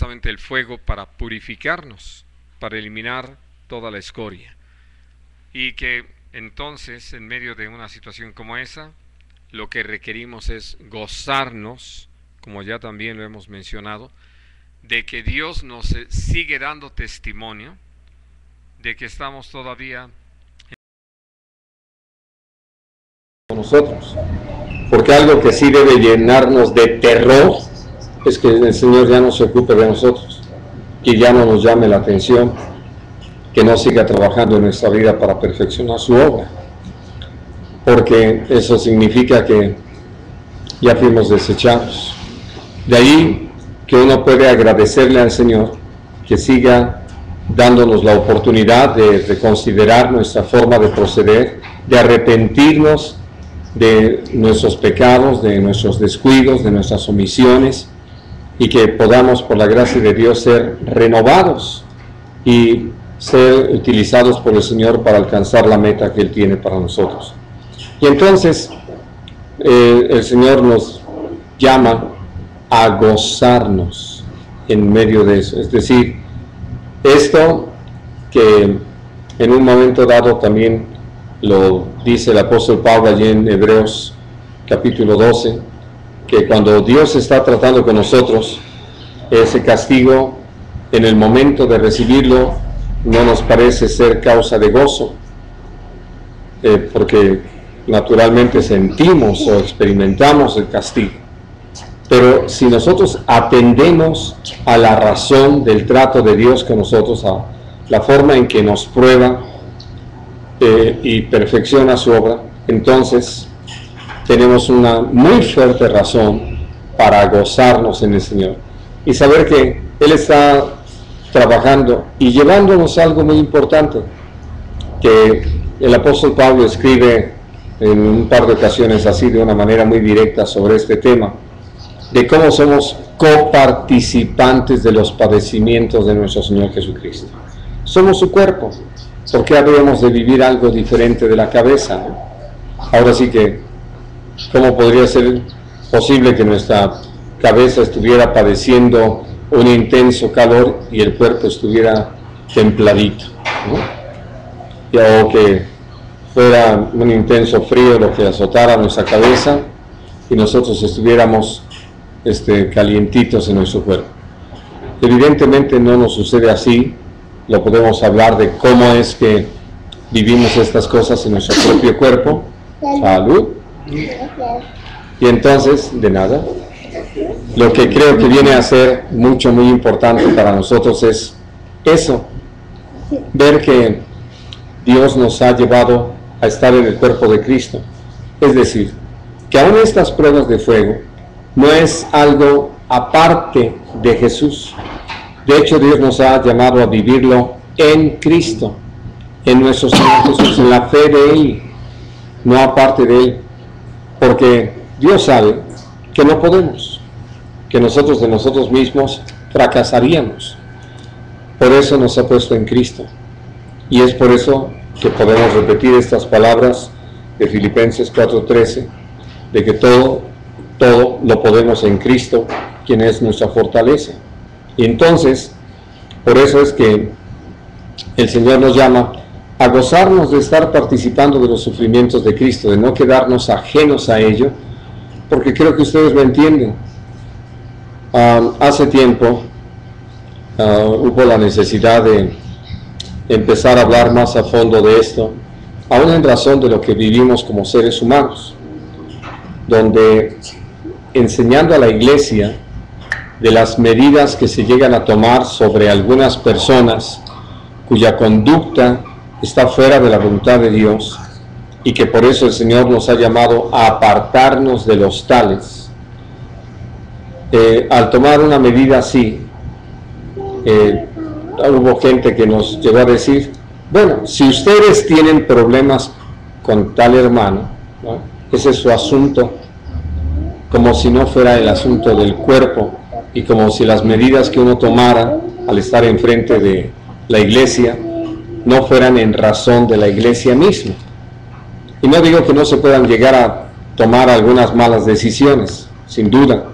precisamente el fuego para purificarnos, para eliminar toda la escoria. Y que entonces, en medio de una situación como esa, lo que requerimos es gozarnos, como ya también lo hemos mencionado, de que Dios nos sigue dando testimonio, de que estamos todavía con nosotros. Porque algo que sí debe llenarnos de terror es que el Señor ya no se ocupe de nosotros, que ya no nos llame la atención, que no siga trabajando en nuestra vida para perfeccionar su obra, porque eso significa que ya fuimos desechados. De ahí que uno puede agradecerle al Señor que siga dándonos la oportunidad de reconsiderar nuestra forma de proceder, de arrepentirnos de nuestros pecados, de nuestros descuidos, de nuestras omisiones, y que podamos, por la gracia de Dios, ser renovados y ser utilizados por el Señor para alcanzar la meta que Él tiene para nosotros. Y entonces el Señor nos llama a gozarnos en medio de eso. Es decir, esto que en un momento dado también lo dice el apóstol Pablo allí en Hebreos capítulo 12, que cuando Dios está tratando con nosotros, ese castigo en el momento de recibirlo no nos parece ser causa de gozo, porque naturalmente sentimos o experimentamos el castigo. Pero si nosotros atendemos a la razón del trato de Dios con nosotros, a la forma en que nos prueba y perfecciona su obra, entonces tenemos una muy fuerte razón para gozarnos en el Señor y saber que Él está trabajando y llevándonos a algo muy importante, que el apóstol Pablo escribe en un par de ocasiones así de una manera muy directa sobre este tema, de cómo somos coparticipantes de los padecimientos de nuestro Señor Jesucristo. Somos su cuerpo. ¿Por qué habríamos de vivir algo diferente de la cabeza, ¿no? Ahora sí que, ¿cómo podría ser posible que nuestra cabeza estuviera padeciendo un intenso calor y el cuerpo estuviera templadito, ¿no? O que fuera un intenso frío lo que azotara nuestra cabeza y nosotros estuviéramos calientitos en nuestro cuerpo. Evidentemente no nos sucede así. Lo podemos hablar de cómo es que vivimos estas cosas en nuestro propio cuerpo. Salud. Y entonces, de nada, lo que creo que viene a ser muy importante para nosotros es eso, ver que Dios nos ha llevado a estar en el cuerpo de Cristo. Es decir, que aún estas pruebas de fuego no es algo aparte de Jesús. De hecho, Dios nos ha llamado a vivirlo en Cristo, en nuestro Señor Jesús, en la fe de Él, no aparte de Él, porque Dios sabe que no podemos, que nosotros de nosotros mismos fracasaríamos. Por eso nos ha puesto en Cristo, y es por eso que podemos repetir estas palabras de Filipenses 4:13, de que todo lo podemos en Cristo, quien es nuestra fortaleza. Y entonces, por eso es que el Señor nos llama a gozarnos de estar participando de los sufrimientos de Cristo, de no quedarnos ajenos a ello, porque creo que ustedes lo entienden. Hace tiempo hubo la necesidad de empezar a hablar más a fondo de esto, aún en razón de lo que vivimos como seres humanos, donde enseñando a la iglesia de las medidas que se llegan a tomar sobre algunas personas cuya conducta está fuera de la voluntad de Dios y que por eso el Señor nos ha llamado a apartarnos de los tales. Al tomar una medida así, hubo gente que nos llegó a decir, bueno, si ustedes tienen problemas con tal hermano, ¿no?, ese es su asunto, como si no fuera el asunto del cuerpo y como si las medidas que uno tomara al estar enfrente de la iglesia no fueran en razón de la iglesia misma. Y no digo que no se puedan llegar a tomar algunas malas decisiones, sin duda,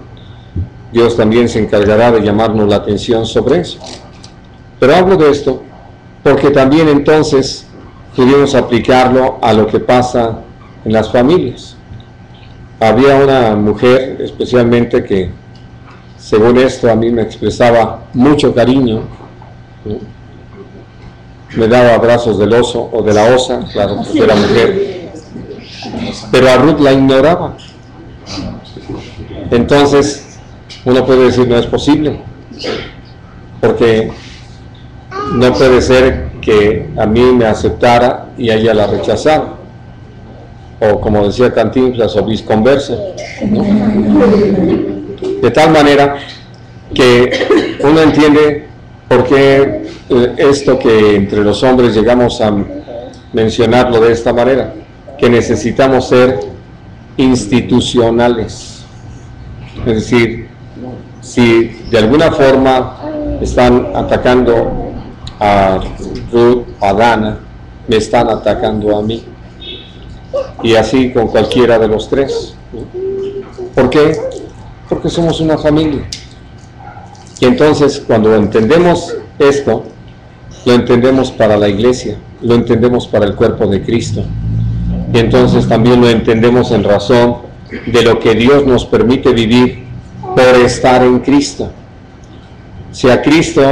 Dios también se encargará de llamarnos la atención sobre eso. Pero hablo de esto porque también entonces pudimos aplicarlo a lo que pasa en las familias. Había una mujer especialmente que, según esto, a mí me expresaba mucho cariño, ¿no? Me daba abrazos del oso o de la osa, claro, porque era mujer, pero a Ruth la ignoraba. Entonces uno puede decir, no es posible, porque no puede ser que a mí me aceptara y a ella la rechazara, o como decía Cantinflas, o viceversa, ¿no? De tal manera que uno entiende por qué esto que entre los hombres llegamos a mencionarlo de esta manera, que necesitamos ser institucionales. Es decir, si de alguna forma están atacando a Ruth, a Dana, me están atacando a mí. Y así con cualquiera de los tres. ¿Por qué? Porque somos una familia. Y entonces cuando entendemos esto, lo entendemos para la iglesia, lo entendemos para el cuerpo de Cristo. Y entonces también lo entendemos en razón de lo que Dios nos permite vivir por estar en Cristo. Si a Cristo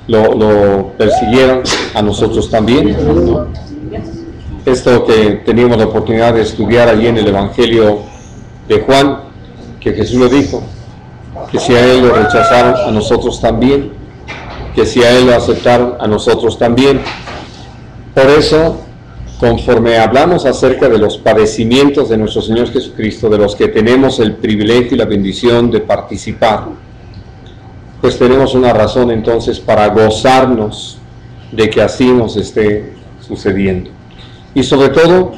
lo persiguieron, a nosotros también, ¿no? Esto que teníamos la oportunidad de estudiar allí en el Evangelio de Juan, que Jesús lo dijo, que si a Él lo rechazaron, a nosotros también, que si a Él lo aceptaron, a nosotros también. Por eso, conforme hablamos acerca de los padecimientos de nuestro Señor Jesucristo, de los que tenemos el privilegio y la bendición de participar, pues tenemos una razón entonces para gozarnos de que así nos esté sucediendo. Y sobre todo,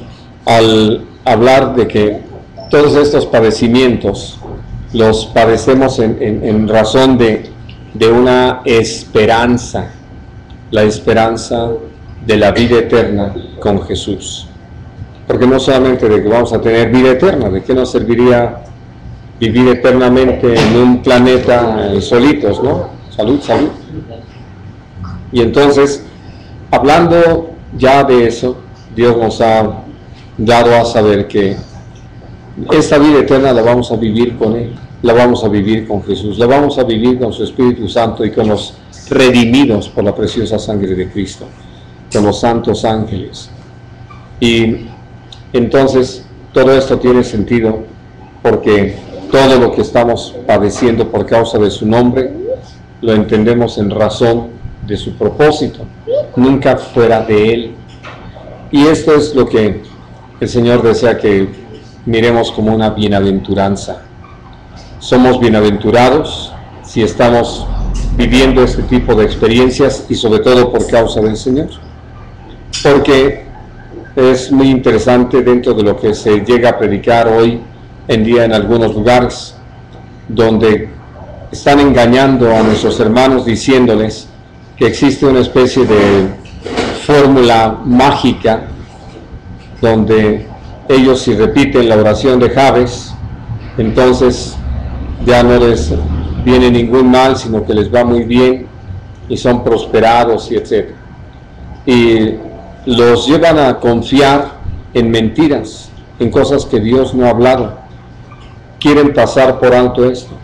al hablar de que todos estos padecimientos los padecemos en razón de una esperanza, la esperanza de la vida eterna con Jesús. Porque no solamente de que vamos a tener vida eterna, ¿de qué nos serviría vivir eternamente en un planeta solitos, ¿no? Salud, salud. Y entonces, hablando ya de eso, Dios nos ha dado a saber que esta vida eterna la vamos a vivir con Él, la vamos a vivir con Jesús, la vamos a vivir con su Espíritu Santo y con los redimidos por la preciosa sangre de Cristo, con los santos ángeles. Y entonces todo esto tiene sentido porque todo lo que estamos padeciendo por causa de su nombre lo entendemos en razón de su propósito, nunca fuera de Él. Y esto es lo que el Señor desea que miremos como una bienaventuranza. Somos bienaventurados si estamos viviendo este tipo de experiencias y sobre todo por causa del Señor. Porque es muy interesante dentro de lo que se llega a predicar hoy en día en algunos lugares, donde están engañando a nuestros hermanos diciéndoles que existe una especie de fórmula mágica donde ellos, si repiten la oración de Jabes, entonces ya no les viene ningún mal, sino que les va muy bien y son prosperados y etc. Y los llevan a confiar en mentiras, en cosas que Dios no ha hablado. Quieren pasar por alto esto.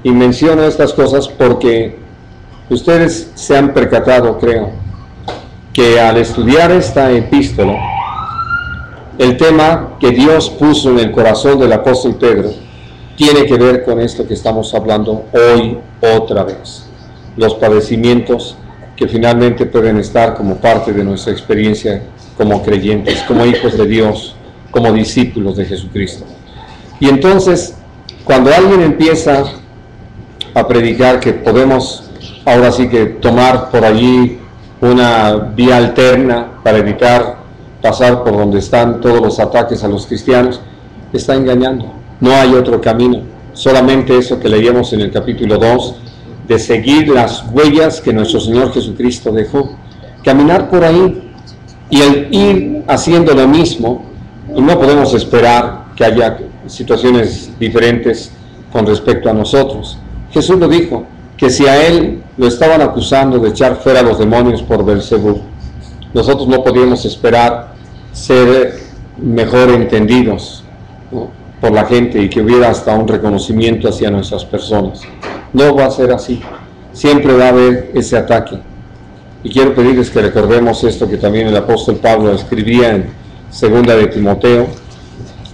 Y menciono estas cosas porque ustedes se han percatado, creo, que al estudiar esta epístola, el tema que Dios puso en el corazón del apóstol Pedro tiene que ver con esto que estamos hablando hoy otra vez. Los padecimientos que finalmente pueden estar como parte de nuestra experiencia como creyentes, como hijos de Dios, como discípulos de Jesucristo. Y entonces, cuando alguien empieza a predicar que podemos ahora sí que tomar por allí una vía alterna para evitar pasar por donde están todos los ataques a los cristianos, está engañando. No hay otro camino, solamente eso que leíamos en el capítulo 2, de seguir las huellas que nuestro Señor Jesucristo dejó, caminar por ahí y el ir haciendo lo mismo. Y no podemos esperar que haya situaciones diferentes con respecto a nosotros. Jesús lo dijo, que si a él lo estaban acusando de echar fuera a los demonios por Beelzebú, nosotros no podíamos esperar ser mejor entendidos, ¿no?, por la gente, y que hubiera hasta un reconocimiento hacia nuestras personas. No va a ser así. Siempre va a haber ese ataque. Y quiero pedirles que recordemos esto que también el apóstol Pablo escribía en 2 de Timoteo,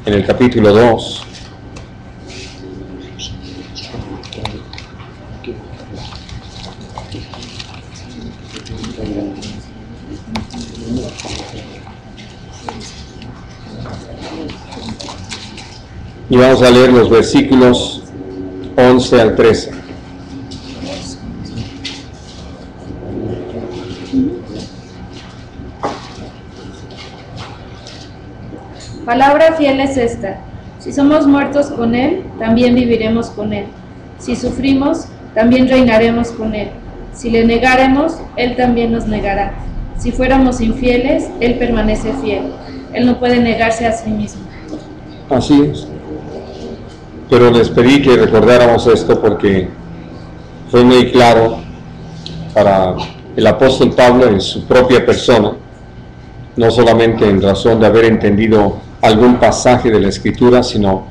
en el capítulo 2. Y vamos a leer los versículos 11 al 13. Palabra fiel es esta: si somos muertos con Él, también viviremos con Él. Si sufrimos, también reinaremos con Él. Si le negáremos, Él también nos negará. Si fuéramos infieles, Él permanece fiel. Él no puede negarse a sí mismo. Así es. Pero les pedí que recordáramos esto porque fue muy claro para el apóstol Pablo en su propia persona, no solamente en razón de haber entendido algún pasaje de la Escritura, sino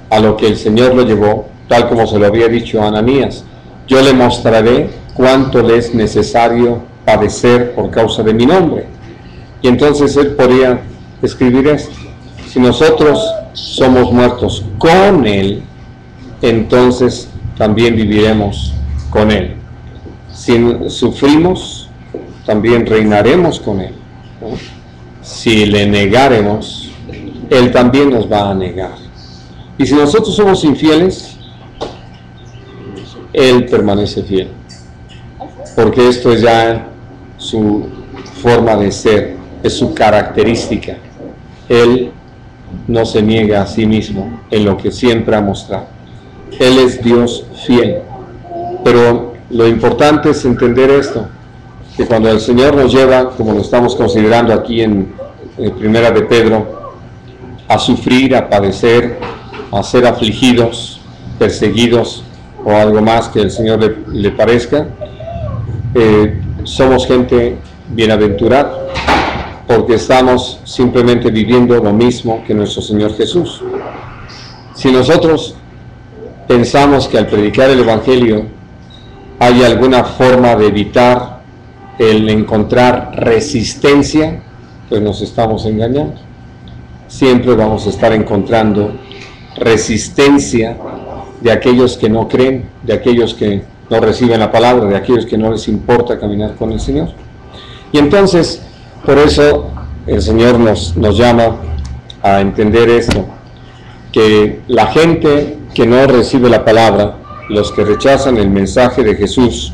a lo que el Señor lo llevó, tal como se lo había dicho a Ananías: yo le mostraré cuánto le es necesario padecer por causa de mi nombre. Y entonces él podría escribir esto: si nosotros somos muertos con Él, entonces también viviremos con Él. Si sufrimos, también reinaremos con Él, ¿no? Si le negáremos, Él también nos va a negar. Y si nosotros somos infieles, Él permanece fiel, porque esto es ya su forma de ser, es su característica. Él no se niega a sí mismo en lo que siempre ha mostrado. Él es Dios fiel. Pero lo importante es entender esto, que cuando el Señor nos lleva, como lo estamos considerando aquí en Primera de Pedro, a sufrir, a padecer, a ser afligidos, perseguidos o algo más que el Señor le parezca, somos gente bienaventurada, porque estamos simplemente viviendo lo mismo que nuestro Señor Jesús. Si nosotros pensamos que al predicar el Evangelio hay alguna forma de evitar el encontrar resistencia, pues nos estamos engañando. Siempre vamos a estar encontrando resistencia de aquellos que no creen, de aquellos que no reciben la palabra, de aquellos que no les importa caminar con el Señor. Y entonces, por eso el Señor nos llama a entender esto, que la gente que no recibe la palabra, los que rechazan el mensaje de Jesús,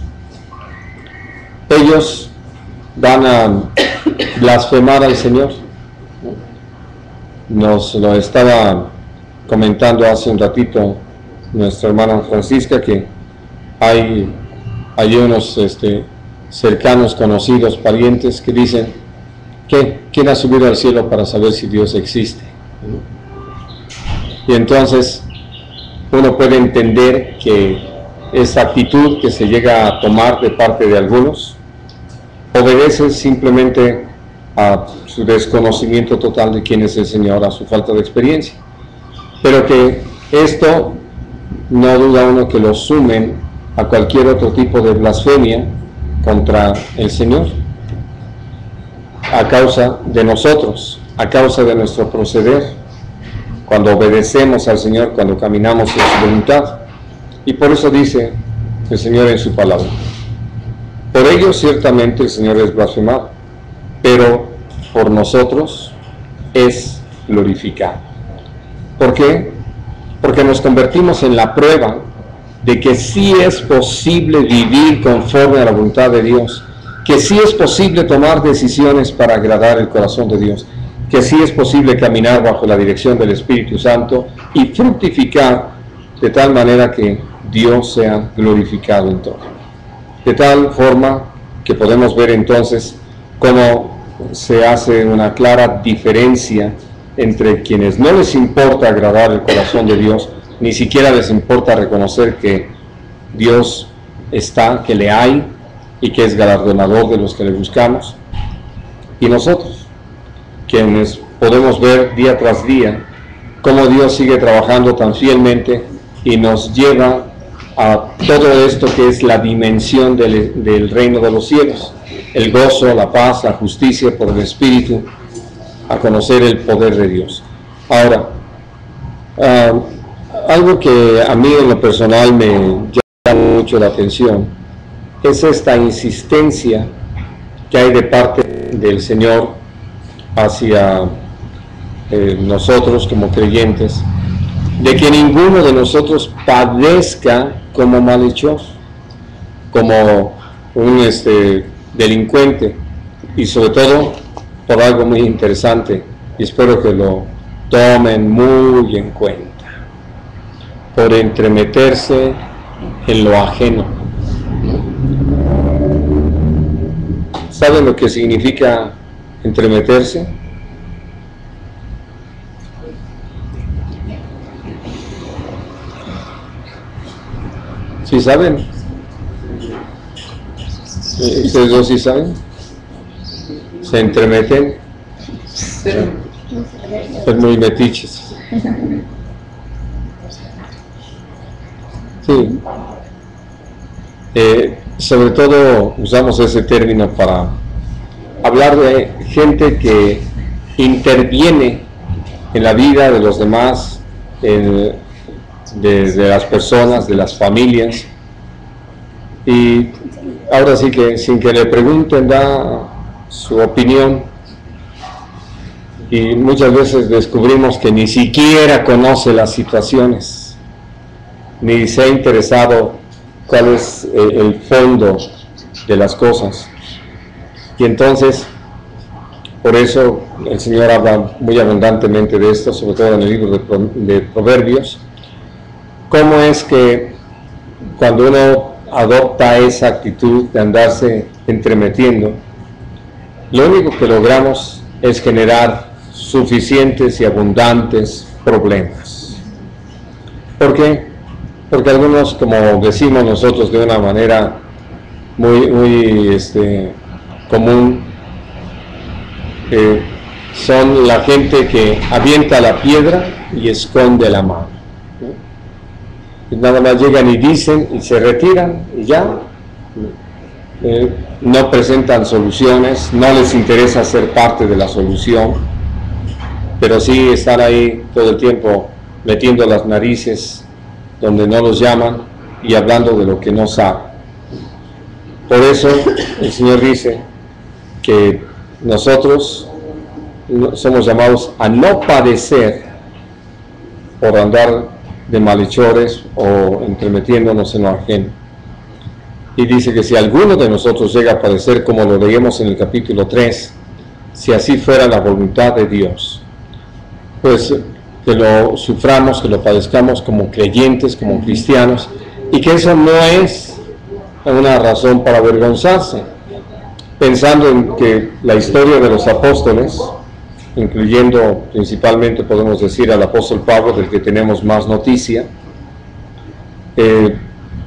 ellos van a blasfemar al Señor. Nos lo estaba comentando hace un ratito nuestra hermana Francisca, que hay unos cercanos, conocidos, parientes que dicen: ¿quién ha subido al cielo para saber si Dios existe? Y entonces uno puede entender que esa actitud que se llega a tomar de parte de algunos obedece simplemente a su desconocimiento total de quién es el Señor, a su falta de experiencia. Pero que esto no duda uno que lo sumen a cualquier otro tipo de blasfemia contra el Señor, a causa de nosotros, a causa de nuestro proceder, cuando obedecemos al Señor, cuando caminamos en su voluntad. Y por eso dice el Señor en su palabra: por ello ciertamente el Señor es blasfemado, pero por nosotros es glorificado. ¿Por qué? Porque nos convertimos en la prueba de que sí es posible vivir conforme a la voluntad de Dios, que sí es posible tomar decisiones para agradar el corazón de Dios, que sí es posible caminar bajo la dirección del Espíritu Santo y fructificar de tal manera que Dios sea glorificado en todo. De tal forma que podemos ver entonces cómo se hace una clara diferencia entre quienes no les importa agradar el corazón de Dios ni siquiera les importa reconocer que Dios está, que le hay y que es galardonador de los que le buscamos. Y nosotros, quienes podemos ver día tras día cómo Dios sigue trabajando tan fielmente y nos lleva a todo esto que es la dimensión del reino de los cielos, el gozo, la paz, la justicia por el Espíritu, a conocer el poder de Dios. Ahora, algo que a mí en lo personal me llama mucho la atención es esta insistencia que hay de parte del Señor hacia nosotros como creyentes, de que ninguno de nosotros padezca como malhechor, como un delincuente, y sobre todo por algo muy interesante, y espero que lo tomen muy en cuenta, por entremeterse en lo ajeno. ¿Saben lo que significa entremeterse? ¿Sí saben? ¿Ustedes dos sí saben? Se entremeten. Son muy metiches. Sí. Sobre todo usamos ese término para hablar de gente que interviene en la vida de los demás, de las personas, de las familias, y ahora sí que sin que le pregunten da su opinión, y muchas veces descubrimos que ni siquiera conoce las situaciones, ni se ha interesado cuál es el fondo de las cosas. Y entonces, por eso el Señor habla muy abundantemente de esto, sobre todo en el libro de Proverbios, cómo es que cuando uno adopta esa actitud de andarse entremetiendo, lo único que logramos es generar suficientes y abundantes problemas. ¿Por qué? Porque algunos, como decimos nosotros de una manera muy común, son la gente que avienta la piedra y esconde la mano. Y nada más llegan y dicen y se retiran y ya. No presentan soluciones, no les interesa ser parte de la solución, pero sí están ahí todo el tiempo metiendo las narices donde no los llaman y hablando de lo que no saben. Por eso el Señor dice que nosotros somos llamados a no padecer por andar de malhechores o entremetiéndonos en lo ajeno. Y dice que si alguno de nosotros llega a padecer, como lo leemos en el capítulo 3, si así fuera la voluntad de Dios, pues que lo suframos, que lo padezcamos como creyentes, como cristianos, y que eso no es una razón para avergonzarse, pensando en que la historia de los apóstoles, incluyendo principalmente, podemos decir, al apóstol Pablo, del que tenemos más noticia,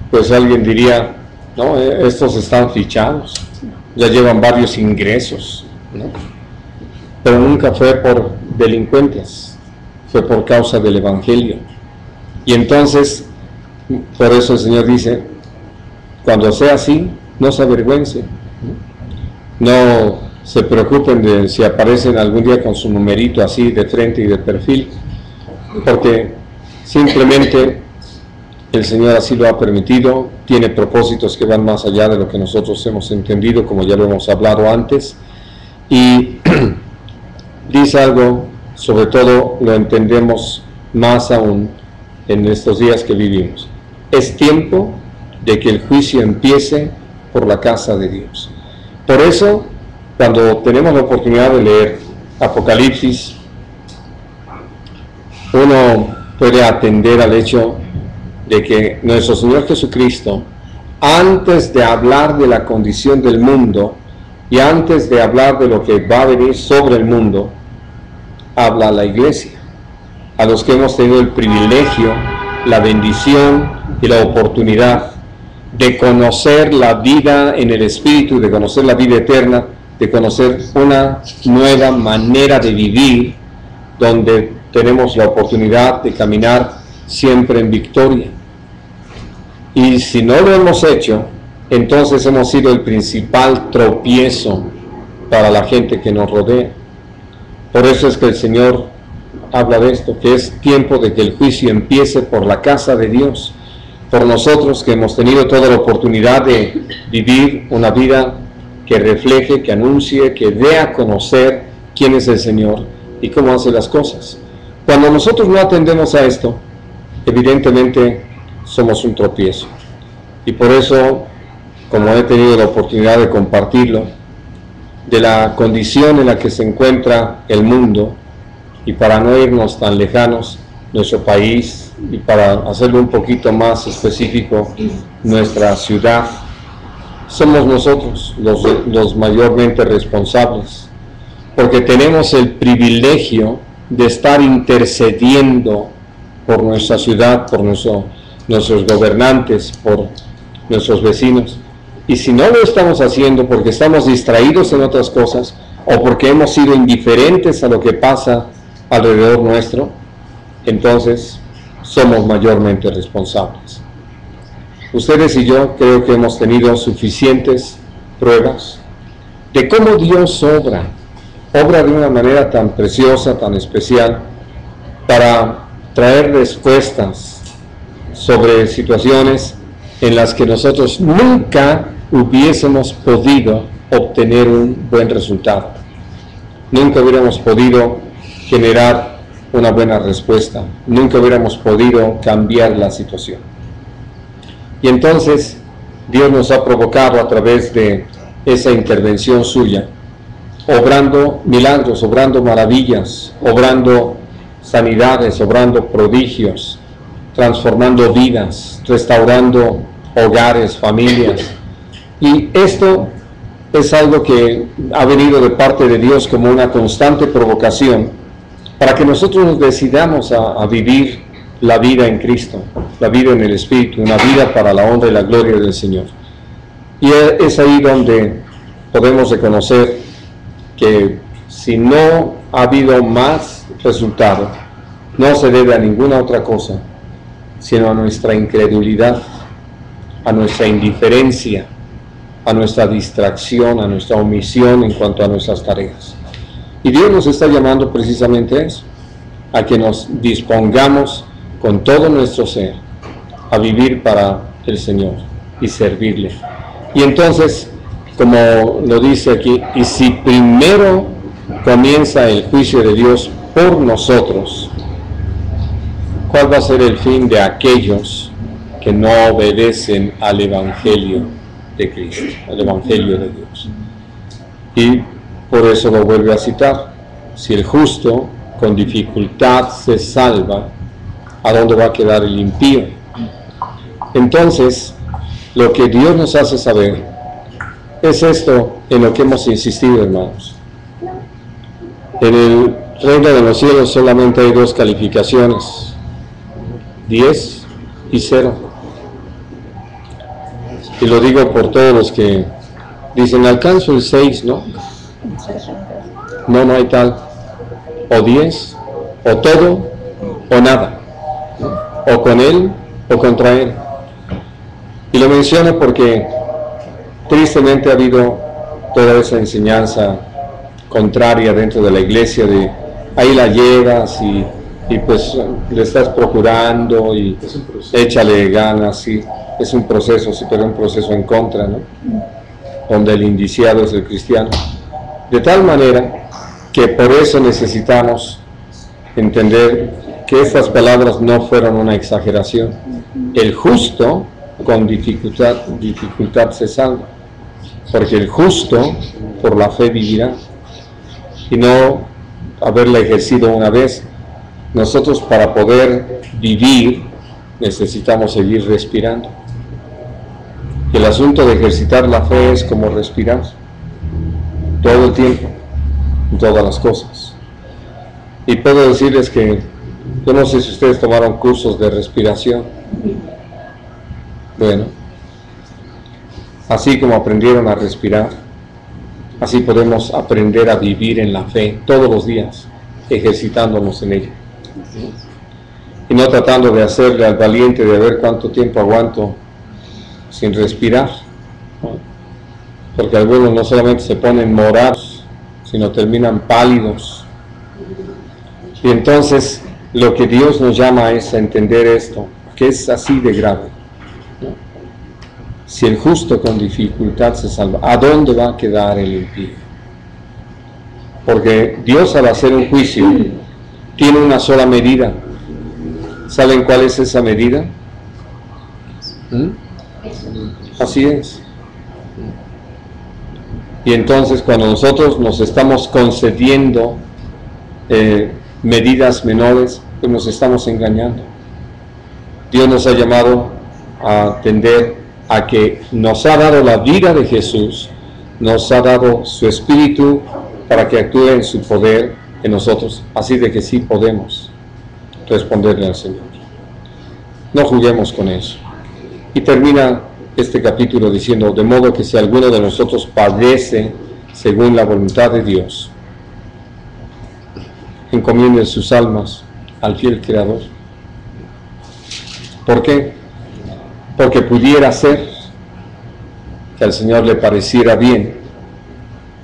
pues alguien diría, no, estos están fichados, ya llevan varios ingresos, ¿no? Pero nunca fue por delincuentes, fue por causa del Evangelio. Y entonces, por eso el Señor dice, cuando sea así, no se avergüence, no se preocupen de si aparecen algún día con su numerito así de frente y de perfil, porque simplemente el Señor así lo ha permitido, tiene propósitos que van más allá de lo que nosotros hemos entendido, como ya lo hemos hablado antes, y dice algo, sobre todo lo entendemos más aún en estos días que vivimos. Es tiempo de que el juicio empiece por la casa de Dios. Por eso, cuando tenemos la oportunidad de leer Apocalipsis, uno puede atender al hecho de que nuestro Señor Jesucristo, antes de hablar de la condición del mundo y antes de hablar de lo que va a venir sobre el mundo, habla a la iglesia, a los que hemos tenido el privilegio la bendición y la oportunidad de conocer la vida en el Espíritu, de conocer la vida eterna, de conocer una nueva manera de vivir, donde tenemos la oportunidad de caminar siempre en victoria. Y si no lo hemos hecho, entonces hemos sido el principal tropiezo para la gente que nos rodea. Por eso es que el Señor habla de esto, que es tiempo de que el juicio empiece por la casa de Dios, por nosotros que hemos tenido toda la oportunidad de vivir una vida que refleje, que anuncie, que dé a conocer quién es el Señor y cómo hace las cosas. Cuando nosotros no atendemos a esto, evidentemente somos un tropiezo. Y por eso, como he tenido la oportunidad de compartirlo, de la condición en la que se encuentra el mundo, y para no irnos tan lejanos, nuestro país, y para hacerlo un poquito más específico, nuestra ciudad, somos nosotros los mayormente responsables, porque tenemos el privilegio de estar intercediendo por nuestra ciudad, por nuestros gobernantes, por nuestros vecinos. Y si no lo estamos haciendo porque estamos distraídos en otras cosas, o porque hemos sido indiferentes a lo que pasa alrededor nuestro, entonces somos mayormente responsables. Ustedes y yo creo que hemos tenido suficientes pruebas de cómo Dios obra de una manera tan preciosa, tan especial, para traer respuestas sobre situaciones en las que nosotros nunca hubiésemos podido obtener un buen resultado. Nunca hubiéramos podido generar una buena respuesta. Nunca hubiéramos podido cambiar la situación. Y entonces Dios nos ha provocado a través de esa intervención suya, obrando milagros, obrando maravillas, obrando sanidades, obrando prodigios, transformando vidas, restaurando hogares, familias. Y esto es algo que ha venido de parte de Dios como una constante provocación para que nosotros nos decidamos a vivir la vida en Cristo, la vida en el Espíritu, una vida para la honra y la gloria del Señor. Y es ahí donde podemos reconocer que si no ha habido más resultado, no se debe a ninguna otra cosa, sino a nuestra incredulidad, a nuestra indiferencia, a nuestra distracción, a nuestra omisión en cuanto a nuestras tareas. Y Dios nos está llamando precisamente a eso, a que nos dispongamos con todo nuestro ser a vivir para el Señor y servirle. Y entonces, como lo dice aquí, y si primero comienza el juicio de Dios por nosotros, ¿cuál va a ser el fin de aquellos que no obedecen al Evangelio de Cristo, al Evangelio de Dios? Y por eso lo vuelve a citar. Si el justo con dificultad se salva, ¿a dónde va a quedar el impío? Entonces, lo que Dios nos hace saber es esto en lo que hemos insistido, hermanos. En el reino de los cielos solamente hay dos calificaciones: 10 y 0. Y lo digo por todos los que dicen, alcanzo el 6, ¿no? No hay tal. O 10, o todo, o nada. O con él, o contra él. Y lo menciono porque tristemente ha habido toda esa enseñanza contraria dentro de la iglesia de ahí la llevas y pues le estás procurando y échale ganas, sí, es un proceso, sí, pero un proceso en contra, ¿no? Donde el indiciado es el cristiano. De tal manera que por eso necesitamos entender que estas palabras no fueron una exageración. El justo con dificultad se salva, porque el justo por la fe vivirá, y no haberla ejercido una vez. Nosotros para poder vivir necesitamos seguir respirando. Y el asunto de ejercitar la fe es como respirar todo el tiempo, en todas las cosas. Y puedo decirles que Yo no sé si ustedes tomaron cursos de respiración. Bueno, así como aprendieron a respirar, así podemos aprender a vivir en la fe todos los días, ejercitándonos en ella. Y no tratando de hacerle al valiente de ver cuánto tiempo aguanto sin respirar, ¿no? Porque algunos no solamente se ponen morados, sino terminan pálidos. Y entonces lo que Dios nos llama es a entender esto, que es así de grave, ¿no? Si el justo con dificultad se salva, ¿a dónde va a quedar el impío? Porque Dios, al hacer un juicio, tiene una sola medida. ¿Saben cuál es esa medida? Así es. Y entonces cuando nosotros nos estamos concediendo medidas menores, pues nos estamos engañando. Dios nos ha llamado a atender a que nos ha dado la vida de Jesús, nos ha dado su Espíritu para que actúe en su poder en nosotros, así de que sí podemos responderle al Señor. No juguemos con eso. Y termina este capítulo diciendo, de modo que si alguno de nosotros padece según la voluntad de Dios, encomienden sus almas al fiel Creador. ¿Por qué? Porque pudiera ser que al Señor le pareciera bien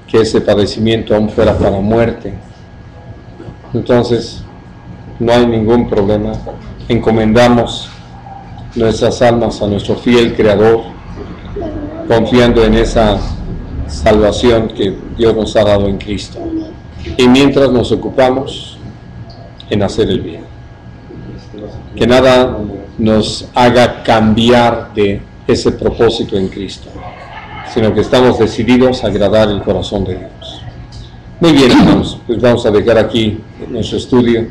que ese padecimiento aún fuera para muerte. Entonces, no hay ningún problema. Encomendamos nuestras almas a nuestro fiel Creador, confiando en esa salvación que Dios nos ha dado en Cristo. Y mientras nos ocupamos en hacer el bien. Que nada nos haga cambiar de ese propósito en Cristo, sino que estamos decididos a agradar el corazón de Dios. Muy bien, hermanos, pues vamos a dejar aquí nuestro estudio.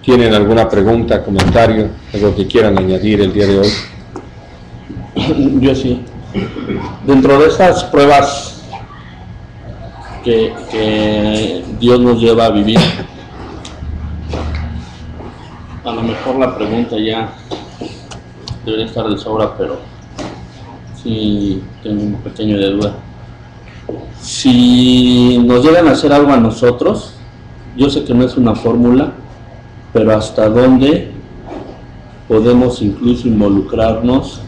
¿Tienen alguna pregunta, comentario, algo que quieran añadir el día de hoy? Yo sí. Dentro de esas pruebas que Dios nos lleva a vivir, a lo mejor la pregunta ya debería estar de sobra, pero sí tengo un pequeño de duda. Si nos llegan a hacer algo a nosotros, yo sé que no es una fórmula, pero hasta dónde podemos incluso involucrarnos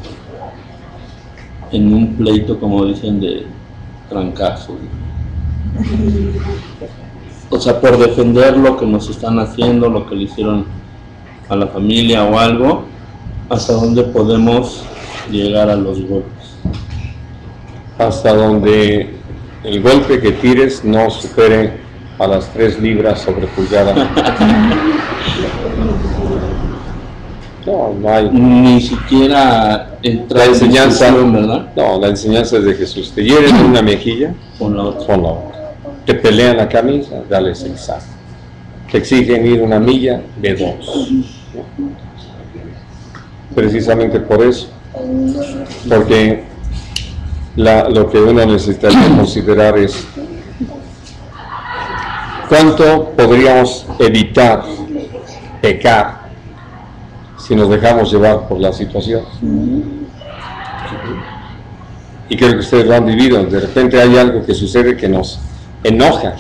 en un pleito, como dicen, de trancazo. O sea, por defender lo que nos están haciendo, lo que le hicieron a la familia o algo, hasta dónde podemos llegar a los golpes. Hasta donde el golpe que tires no supere a las 3 libras sobre pulgada. No hay. Ni siquiera entrar La enseñanza, en discusión, ¿verdad? no, la enseñanza es de Jesús. Te hieren en una mejilla, Con la otra. pon la otra. Te pelean la camisa, dale 6 sacos. Te exigen ir 1 milla, de 2. Precisamente por eso. Porque lo que uno necesitaría considerar es cuánto podríamos evitar pecar si nos dejamos llevar por la situación. Y creo que ustedes lo han vivido. De repente hay algo que sucede que nos enoja,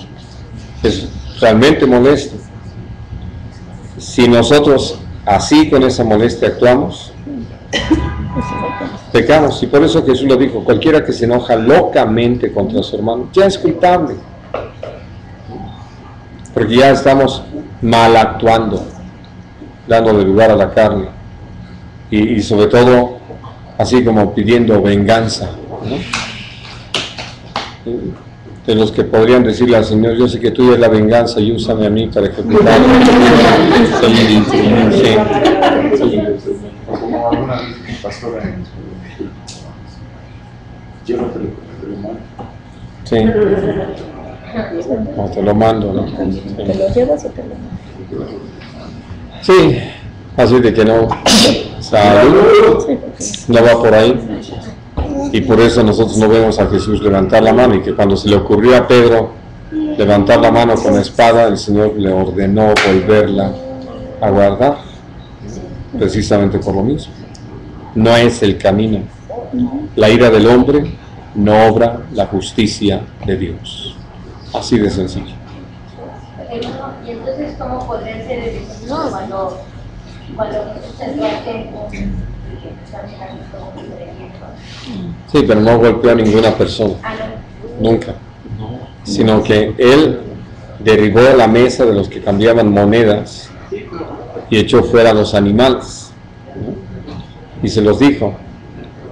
es realmente molesto. Si nosotros así con esa molestia actuamos, pecamos. Y por eso Jesús lo dijo: cualquiera que se enoja locamente contra su hermano ya es culpable, porque ya estamos mal actuando, dándole lugar a la carne, y sobre todo así como pidiendo venganza, ¿no? De los que podrían decirle al Señor: yo sé que tú eres la venganza y úsame a mí para ejecutarlo. Como alguna vez mi pastora, yo no te lo mando. Sí. No, te lo mando, ¿no? ¿Te lo llevas o te lo mandas? Sí, así de que no, salud, no va por ahí. Y por eso nosotros no vemos a Jesús levantar la mano, y que cuando se le ocurrió a Pedro levantar la mano con la espada, el Señor le ordenó volverla a guardar, precisamente por lo mismo. No es el camino. La ira del hombre no obra la justicia de Dios. Así de sencillo. Y entonces, ¿cómo podría ser el destino cuando Jesús se trate con Sí, pero no golpeó a ninguna persona, nunca, sino que él derribó la mesa de los que cambiaban monedas y echó fuera a los animales, ¿no? Y se los dijo: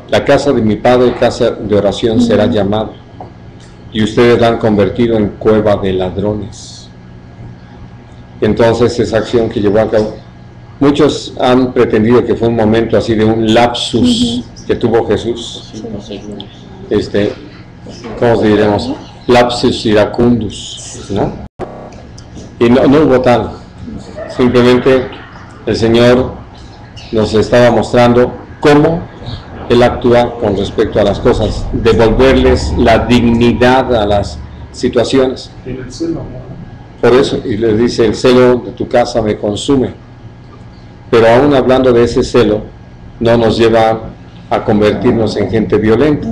la casa de mi padre, casa de oración será llamada, y ustedes la han convertido en cueva de ladrones. Y entonces esa acción que llevó a cabo, muchos han pretendido que fue un momento así de un lapsus que tuvo Jesús, ¿cómo diremos? Lapsus iracundus, ¿no? Y no hubo tal. Simplemente el Señor nos estaba mostrando cómo Él actúa con respecto a las cosas, devolverles la dignidad a las situaciones. Por eso, y le dice: el celo de tu casa me consume. Pero aún hablando de ese celo, no nos lleva a convertirnos en gente violenta,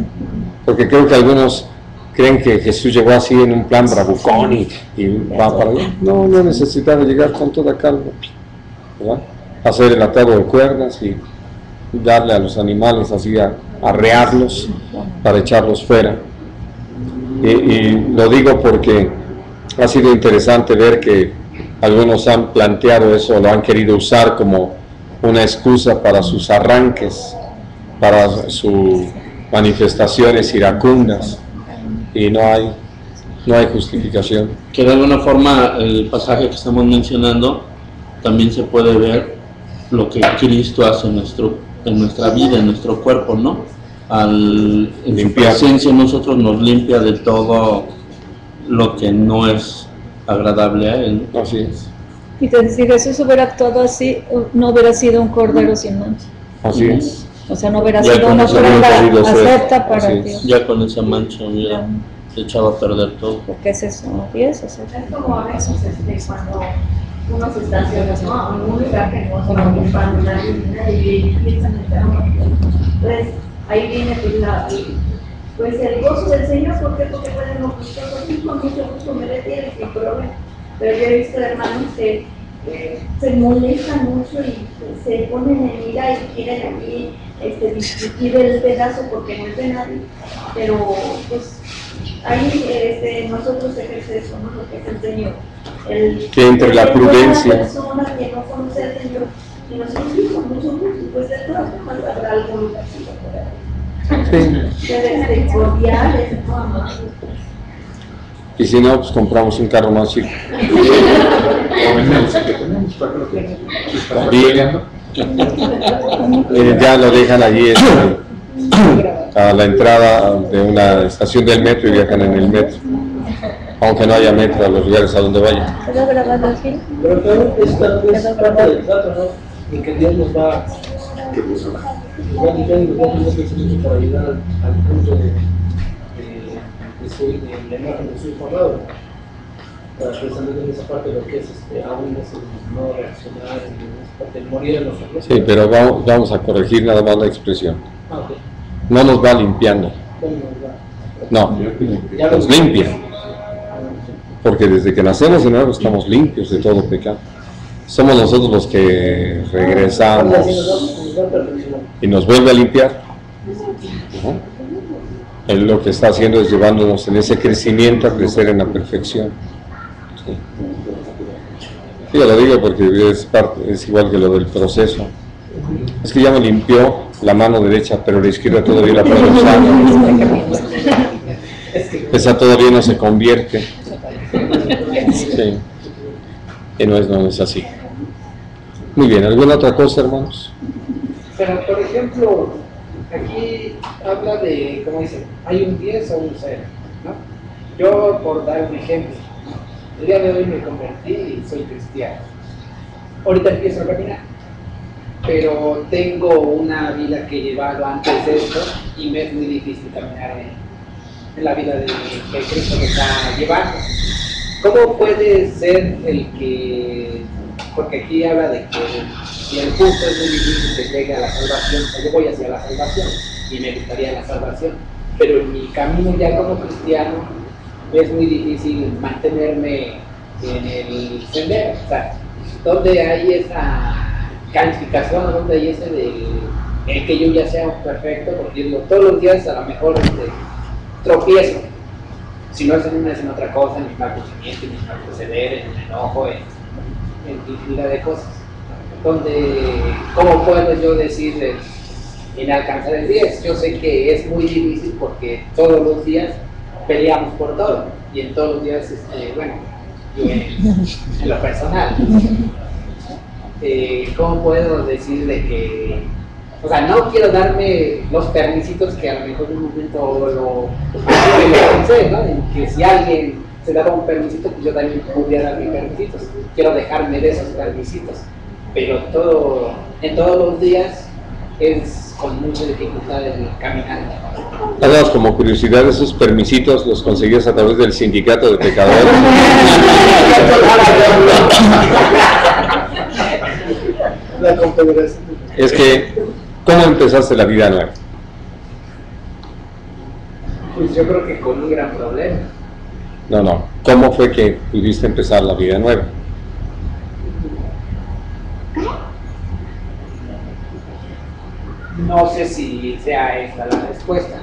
porque creo que algunos creen que Jesús llegó así en un plan bravucón y va para allá. No necesitaba llegar con toda calma, ¿verdad? Hacer el atado de cuerdas y darle a los animales así, arrearlos para echarlos fuera. Y lo digo porque ha sido interesante ver que algunos han planteado eso, lo han querido usar como una excusa para sus arranques, para sus manifestaciones iracundas, y no hay justificación. Que de alguna forma el pasaje que estamos mencionando también se puede ver lo que Cristo hace en nuestra vida, en nuestro cuerpo, ¿no? En su presencia nosotros nos limpia de todo lo que no es agradable a Él, ¿no? Así es. Y si Jesús hubiera actuado así, no hubiera sido un cordero sin mancha. Así es. O sea, no hubiera Ya sido con una eso hubiera ofrenda podido ser. acepta para Así es. Dios. Ya con esa mancha hubiera echado a perder todo. Porque es eso, ¿no? Y eso, Es como a veces cuando uno se estaciona, ¿no? En un lugar que no se va a comprar una línea y piensan en el amor. Entonces, ahí viene pues el gozo del Señor. ¿Por qué? Porque pueden ocultar con mucho gusto me detienen sin problema. Pero yo he visto hermanos que se molestan mucho y se ponen en ira y quieren aquí discutir el pedazo porque no es de nadie. Pero pues ahí nosotros ejercemos, ¿no? Lo que es el Señor. Que entre la prudencia. Una persona que no conoce al Señor y nosotros sí con mucho gusto, pues de todas formas habrá algún lugarcito por ahí. Sí. Debe cordiales, ¿no? Amables. Y si no, pues compramos un carro más chico. Y ya lo dejan allí a la entrada de una estación del metro y viajan en el metro, aunque no haya metro a los lugares a donde vayan. ¿Quedó grabado el film? Pero claro, es parte del trato, ¿no? Y que Dios nos va a para ayudar al punto de la imagen de su hijo amado, para pensando en esa parte de lo que es aún ese no reaccionar, en esa parte del morir en nosotros. Sí, pero vamos a corregir nada más la expresión. Okay. No nos va limpiando, no, nos limpia, porque desde que nacemos de nuevo estamos limpios de todo pecado. Somos nosotros los que regresamos y nos vuelve a limpiar, ¿no? Él lo que está haciendo es llevándonos en ese crecimiento a crecer en la perfección. Sí. Sí, yo lo digo porque es igual que lo del proceso. Es que ya me limpió la mano derecha, pero la izquierda todavía la puedo usar. Esa todavía no se convierte. Sí. Y no es así. Muy bien, ¿alguna otra cosa, hermanos? Pero, por ejemplo, aquí habla de, como dicen, hay un 10 o un 0, ¿no? Yo, por dar un ejemplo, el día de hoy me convertí y soy cristiano. Ahorita empiezo a caminar, pero tengo una vida que he llevado antes de esto y me es muy difícil caminar en la vida que Cristo me está llevando. ¿Cómo puede ser el que porque aquí habla de que si el punto es muy difícil que llegue a la salvación, yo voy hacia la salvación y me gustaría la salvación, pero en mi camino ya como cristiano es muy difícil mantenerme en el sendero. O sea, ¿dónde hay esa calificación? ¿Dónde hay ese de el que yo ya sea perfecto? Porque digo, todos los días a lo mejor tropiezo. Si no es en una, es en otra cosa, en mi mal conocimiento, en mi mal proceder, en el enojo, en infinidad de cosas. ¿Cómo puedo yo decir en alcanzar el 10? Yo sé que es muy difícil porque todos los días peleamos por todo y en todos los días, bueno, en lo personal, ¿cómo puedo decir de que, o sea, no quiero darme los permisitos que a lo mejor en un momento lo pensé, ¿no? En que si alguien se daba un permisito, pues yo también pudiera dar mis permisitos. Quiero dejarme de esos permisitos, pero en todos los días es con mucha dificultad el caminar. Nada más como curiosidad, esos permisitos los conseguías a través del sindicato de pecadores. La confederación. Es que, ¿cómo empezaste la vida nueva? Pues yo creo que con un gran problema. No. ¿Cómo fue que pudiste empezar la vida nueva? No sé si sea esta la respuesta.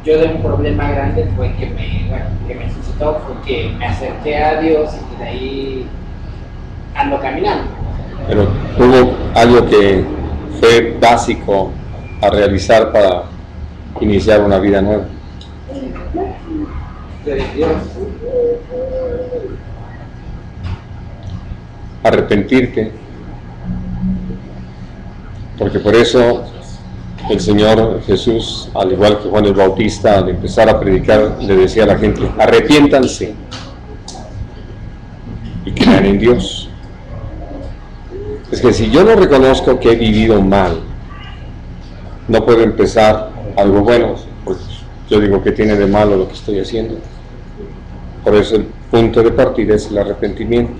Yo de un problema grande fue que me suscitó, fue que me acerqué a Dios y de ahí ando caminando. Pero hubo algo que fue básico a realizar para iniciar una vida nueva. De Dios. Arrepentirte. Porque por eso el Señor Jesús, al igual que Juan el Bautista, al empezar a predicar, le decía a la gente: arrepiéntanse y crean en Dios. Es que si yo no reconozco que he vivido mal, no puedo empezar algo bueno, pues yo digo que tiene de malo lo que estoy haciendo. Por eso el punto de partida es el arrepentimiento.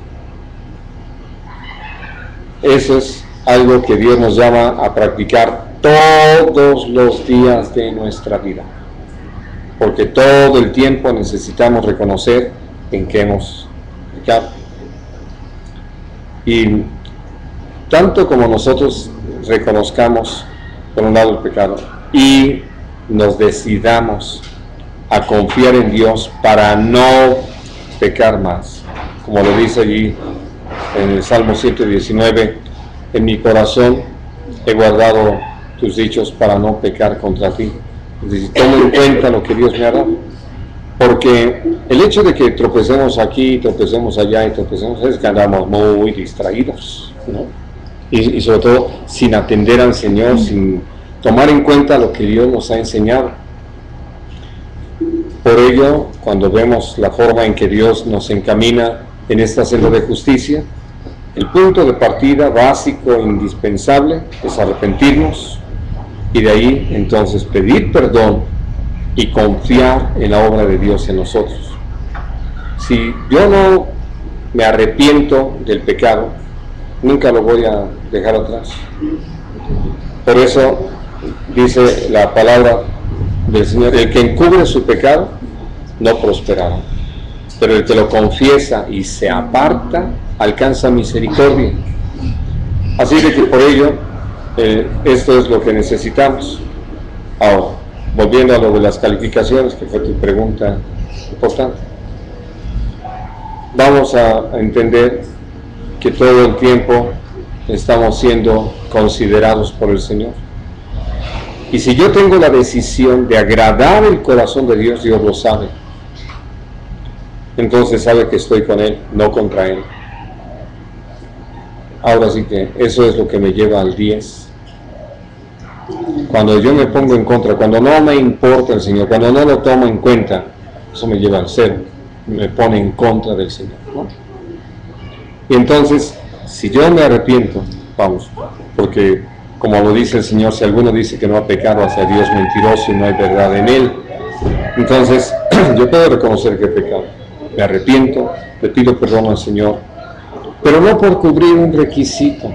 Eso es algo que Dios nos llama a practicar todos los días de nuestra vida, porque todo el tiempo necesitamos reconocer en qué hemos pecado. Y tanto como nosotros reconozcamos por un lado el pecado y nos decidamos a confiar en Dios para no pecar más, como lo dice allí en el Salmo 119: en mi corazón he guardado tus dichos para no pecar contra ti. Es decir, tomo en cuenta lo que Dios me ha dado, porque el hecho de que tropecemos aquí, tropecemos allá y tropecemos es que andamos muy distraídos, ¿no? Y sobre todo sin atender al Señor, sin tomar en cuenta lo que Dios nos ha enseñado. Por ello, cuando vemos la forma en que Dios nos encamina en esta senda de justicia, el punto de partida básico e indispensable es arrepentirnos y de ahí entonces pedir perdón y confiar en la obra de Dios en nosotros. Si yo no me arrepiento del pecado, nunca lo voy a dejar atrás. Por eso dice la palabra del Señor: el que encubre su pecado no prosperará, pero el que lo confiesa y se aparta alcanza misericordia. Así de que por ello esto es lo que necesitamos. Ahora, volviendo a lo de las calificaciones, que fue tu pregunta importante, vamos a entender que todo el tiempo estamos siendo considerados por el Señor. Y si yo tengo la decisión de agradar el corazón de Dios, Dios lo sabe. Entonces sabe que estoy con Él, no contra Él. Ahora sí que eso es lo que me lleva al 10. Cuando yo me pongo en contra, cuando no me importa el Señor, cuando no lo tomo en cuenta, eso me lleva al 0, me pone en contra del Señor, ¿no? Y entonces, si yo me arrepiento, vamos, porque como lo dice el Señor, si alguno dice que no ha pecado, hacia Dios mentiroso y no hay verdad en él, entonces yo puedo reconocer que he pecado, me arrepiento, le pido perdón al Señor, pero no por cubrir un requisito,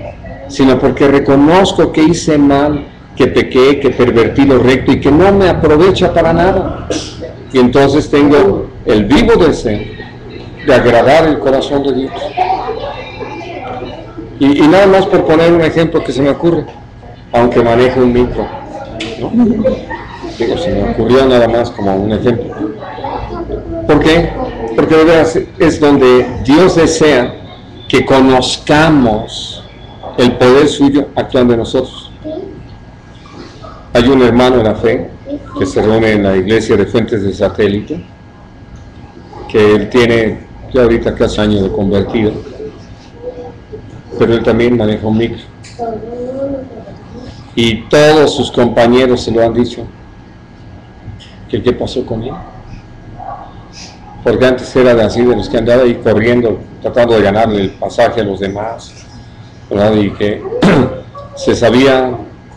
sino porque reconozco que hice mal, que pequé, que pervertí lo recto y que no me aprovecha para nada. Y entonces tengo el vivo deseo de agradar el corazón de Dios. Y nada más por poner un ejemplo que se me ocurre, aunque maneje un micro, ¿no? Digo, se me ocurrió nada más como un ejemplo. ¿Por qué? Porque de veras es donde Dios desea que conozcamos el poder suyo actuando en nosotros. Hay un hermano en la fe que se reúne en la iglesia de Fuentes de Satélite, que él tiene ya ahorita casi años de convertido, pero él también maneja un micro. Y todos sus compañeros se lo han dicho, que qué pasó con él. Porque antes era así, de los que andaba ahí corriendo, tratando de ganarle el pasaje a los demás, ¿verdad? Y que se sabía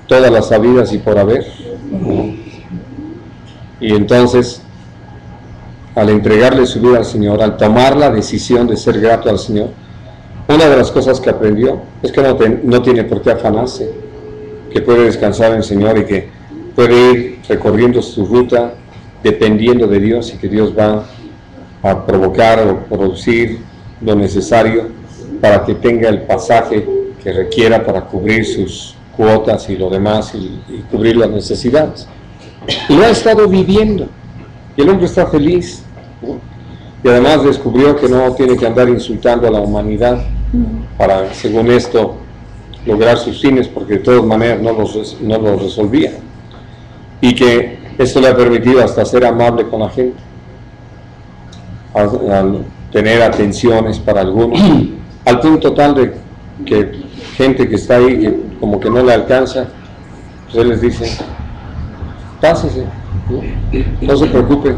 todas las sabidas y por haber. Y entonces, al entregarle su vida al Señor, al tomar la decisión de ser grato al Señor, una de las cosas que aprendió es que no tiene por qué afanarse, que puede descansar en el Señor y que puede ir recorriendo su ruta dependiendo de Dios y que Dios va a provocar o producir lo necesario para que tenga el pasaje que requiera para cubrir sus cuotas y lo demás y cubrir las necesidades. Y lo ha estado viviendo y el hombre está feliz, ¿no? Y además descubrió que no tiene que andar insultando a la humanidad para, según esto, lograr sus fines, porque de todas maneras no los resolvía, y que esto le ha permitido hasta ser amable con la gente, al tener atenciones para algunos, al punto tal de que gente que está ahí, que como que no le alcanza, pues él les dice, pásese, no se preocupe,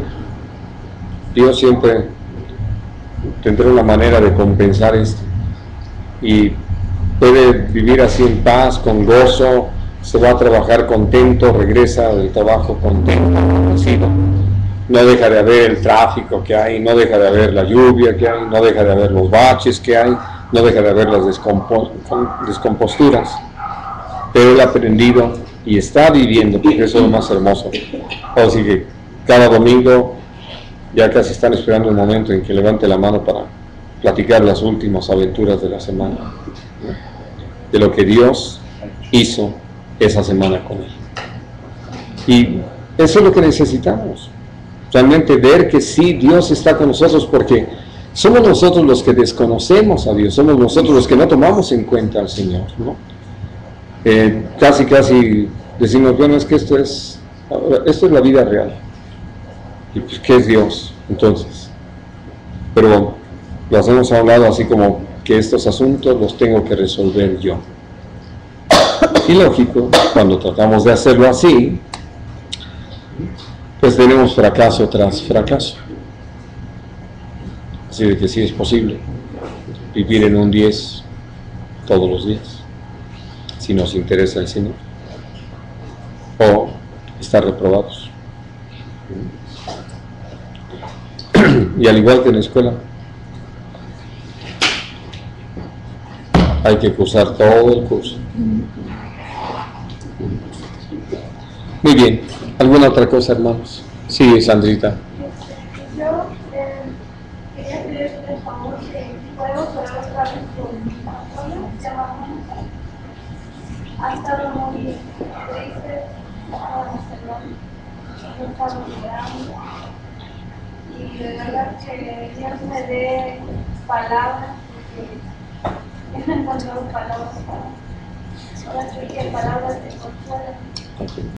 Dios siempre tendrá una manera de compensar esto, y puede vivir así en paz, con gozo, se va a trabajar contento, regresa del trabajo contento, no deja de haber el tráfico que hay, no deja de haber la lluvia que hay, no deja de haber los baches que hay, no deja de haber las descomposturas, pero él ha aprendido y está viviendo, porque eso es lo más hermoso. Así que cada domingo ya casi están esperando el momento en que levante la mano para platicar las últimas aventuras de la semana, ¿no? De lo que Dios hizo esa semana con él. Y eso es lo que necesitamos, realmente ver que sí, Dios está con nosotros, porque somos nosotros los que desconocemos a Dios, somos nosotros los que no tomamos en cuenta al Señor, ¿no? Casi decimos, bueno, es que esto es la vida real, y pues, ¿qué es Dios? Entonces, pero los hemos hablado así como que estos asuntos los tengo que resolver yo. Y lógico, cuando tratamos de hacerlo así, pues tenemos fracaso tras fracaso. Así de que sí es posible vivir en un 10 todos los días, si nos interesa el Señor, o estar reprobados. Y al igual que en la escuela, hay que cursar todo el curso. Muy bien, ¿alguna otra cosa, hermanos? Sí, Sandrita. Yo quería pedirte el favor que podemos orar otra vez por mi abuelo, se llama Mónica. Ha estado muy triste, no estamos llorando. Y de verdad que Dios me dé palabras, porque he encontrado palabras para ahora sí que palabras de consuelo.